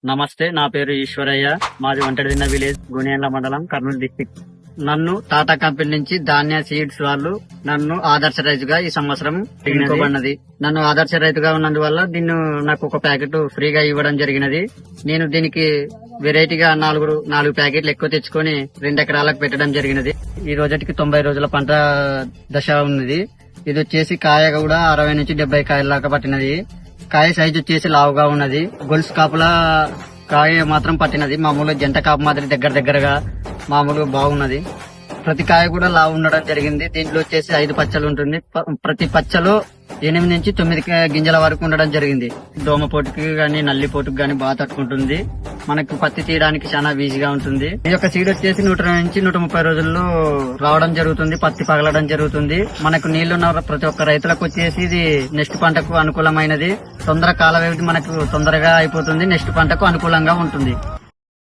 నమస్తే, నా పేరు ఈశ్వరయ్య. మాది వంటడిదిన్న విలేజ్, గునియండ్ల మండలం, కర్నూలు డిస్టిక్. నన్ను టాటా కంపెనీ నుంచి ధాన్య సీడ్స్ వాళ్ళు నన్ను ఆదర్శ రైతుగా ఈ సంవత్సరం ఎన్నుకోబడినది. నన్ను ఆదర్శ రైతుగా ఉన్నందువల్ల దీన్ని నాకు ఒక ప్యాకెట్ ఫ్రీగా ఇవ్వడం జరిగినది. నేను దీనికి వెరైటీగా నాలుగు ప్యాకెట్లు ఎక్కువ తెచ్చుకొని 2 ఎకరాలకు పెట్టడం జరిగినది. ఈ రోజుకి 90 రోజుల పంట దశ ఉన్నది. ఇది వచ్చేసి కాయ కూడా 60 నుంచి 70 కాయల దాకా పట్టినది. కాయ సైజు వచ్చేసి లావుగా ఉన్నది. గొలుసు కాపుల కాయ మాత్రం పట్టినది. మామూలు జంట కాపు మాదిరి దగ్గరగా మామూలు బాగున్నది. ప్రతి కాయ కూడా లావు ఉండడం జరిగింది. దీంట్లో వచ్చేసి 5 పచ్చలు ఉంటుంది. ప్రతి పచ్చలో 8 నుంచి 9 గింజల వరకు ఉండడం జరిగింది. దోమ పోటుకి గాని నల్లి పోటుకి గాని బాగా తట్టుకుంటుంది. మనకు పత్తి తీయడానికి చాలా ఈజీగా ఉంటుంది. ఈ యొక్క సీడ్ వచ్చేసి 120 నుంచి 130 రోజుల్లో రావడం జరుగుతుంది. పత్తి పగలడం జరుగుతుంది. మనకు నీళ్లున్న ప్రతి ఒక్క రైతులకు వచ్చేసి ఇది నెక్స్ట్ పంటకు అనుకూలమైనది. తొందర కాల వ్యవధి మనకు తొందరగా అయిపోతుంది. నెక్స్ట్ పంటకు అనుకూలంగా ఉంటుంది.